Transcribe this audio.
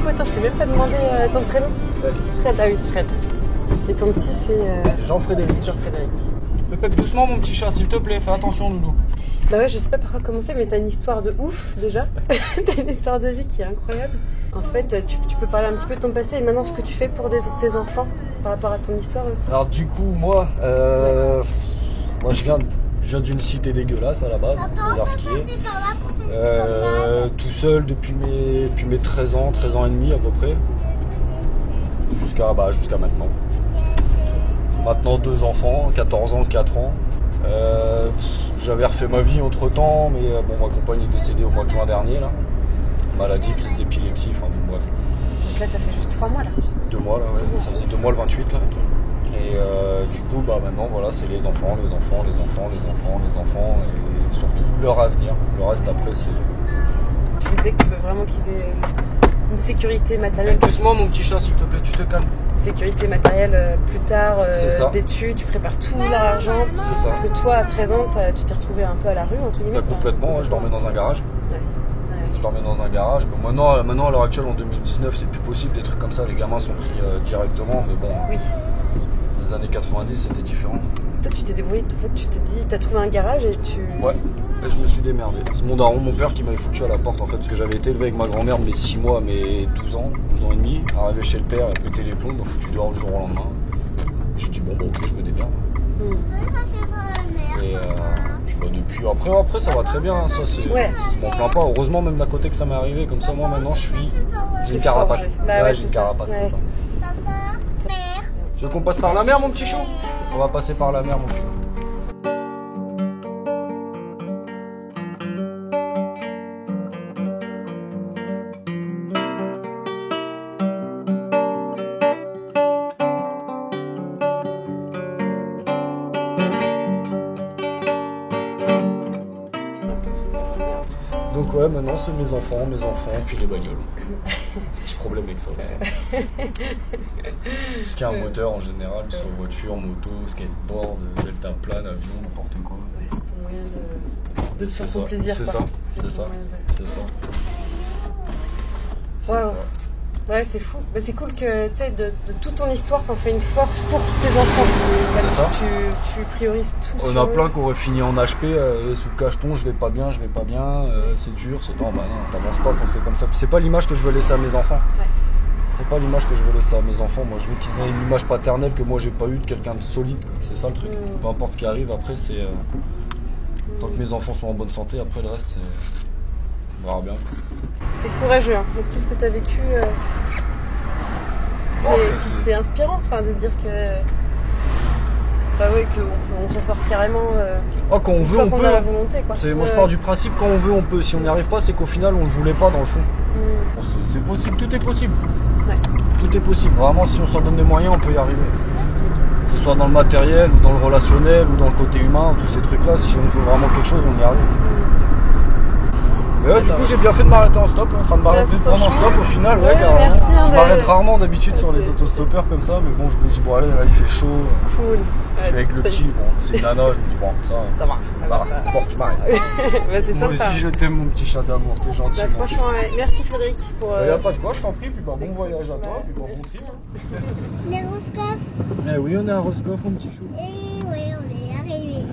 attends, je t'ai même pas demandé ton prénom. Fred, ah oui, Fred. Et ton petit, c'est Jean-Frédéric. Jean-Frédéric. Pépette, doucement mon petit chat, s'il te plaît, fais attention, Loulou. Bah ouais, je sais pas par quoi commencer, mais t'as une histoire de ouf déjà. T'as une histoire de vie qui est incroyable. En fait, tu peux parler un petit peu de ton passé et maintenant ce que tu fais pour tes enfants par rapport à ton histoire aussi. Alors du coup, moi je viens d'une cité dégueulasse à la base, vers skier. Tout seul depuis mes 13 ans et demi à peu près. Jusqu'à maintenant. Maintenant 2 enfants, 14 ans, 4 ans. J'avais refait ma vie entre temps, mais bon, ma compagne est décédée au mois de juin dernier là. Maladie, crise d'épilepsie, enfin bon, bref. Donc là ça fait juste 3 mois là. 2 mois là, ouais. Ça faisait 2 mois le 28 là. Et du coup maintenant voilà, c'est les enfants et surtout leur avenir. Le reste après c'est. Tu me disais que tu veux vraiment qu'ils aient une sécurité matérielle. Doucement mon petit chat s'il te plaît, tu te calmes. Sécurité matérielle plus tard, d'études, tu prépares tout leur argent. C'est ça. Parce que toi à 13 ans tu t'es retrouvé un peu à la rue entre guillemets. Complètement, ouais, je dormais dans un garage. Ouais. Je dormais dans un garage. Bon, maintenant à l'heure actuelle en 2019 c'est plus possible, des trucs comme ça, les gamins sont pris directement, mais bon. Oui. Les années 90 c'était différent. Toi tu t'es débrouillé, en fait tu t'es dit, t'as trouvé un garage et tu... Ouais, et je me suis démerdé. C'est mon daron, mon père qui m'avait foutu à la porte en fait, parce que j'avais été élevé avec ma grand-mère de mes 6 mois, mais 12 ans et demi. Arrivé chez le père, elle a pété les plombs, m'a foutu dehors du jour au lendemain. J'ai dit bon ok, je me démerde. Et depuis, après ça va très bien, ça c'est... Ouais. Je m'en plains pas, heureusement même d'à côté que ça m'est arrivé, comme ça moi maintenant j'ai une carapace. Bah j'ai une carapace, c'est ça. Tu veux qu'on passe par la mer mon petit chou? On va passer par la mer mon petit. Donc ouais, maintenant c'est mes enfants, puis les bagnoles. Petit problème avec ça aussi. Tout ce qui a un moteur en général, que ce soit voiture, moto, skateboard, deltaplane, avion, n'importe quoi. Ouais, c'est ton moyen de te faire ton plaisir. C'est ça, c'est ça. Wow. Ouais, c'est fou. Bah, c'est cool que, tu sais, de toute ton histoire, t'en fais une force pour tes enfants. C'est ça. Tu priorises tout. On a plein qui auraient fini en HP, sous cacheton, je vais pas bien, c'est dur, c'est non, bah non, t'avances pas quand c'est comme ça. C'est pas l'image que je veux laisser à mes enfants. Ouais. C'est pas l'image que je veux laisser à mes enfants. Moi, je veux qu'ils aient une image paternelle que moi j'ai pas eu de quelqu'un de solide. C'est ça le truc. Peu importe ce qui arrive, après c'est. Tant que mes enfants sont en bonne santé, après le reste c'est. On verra bien. T'es courageux, hein. Donc, tout ce que t'as vécu, c'est inspirant, enfin, de se dire que. Bah ouais, qu'on s'en sort carrément. Quand on veut, on peut. A la volonté, quoi. Moi, je pars du principe quand on veut, on peut. Si on n'y arrive pas, c'est qu'au final, on ne voulait pas dans le fond. C'est possible, tout est possible. Ouais. Tout est possible. Vraiment, si on s'en donne les moyens, on peut y arriver. Que ce soit dans le matériel, ou dans le relationnel, ou dans le côté humain, tous ces trucs-là, si on veut vraiment quelque chose, on y arrive. Mais ouais, du coup, j'ai bien fait de m'arrêter en stop, enfin de m'arrêter de prendre en stop au final, ouais, car merci, je m'arrête rarement d'habitude sur les autostoppeurs comme ça, mais bon, je me dis, bon, allez, là il fait chaud. Cool. Je suis avec le petit, bon, c'est une nana, je me dis, bon, ça va. Bon, je m'arrête. Bah, c'est moi sympa. aussi, je t'aime, mon petit chat d'amour, t'es gentil. Bah, franchement, merci Frédéric pour. Y'a pas de quoi, je t'en prie, puis bon voyage à toi, puis bon trip. On est à Roscoff. Eh oui, on est à Roscoff, mon petit chou. Eh oui, on est arrivé.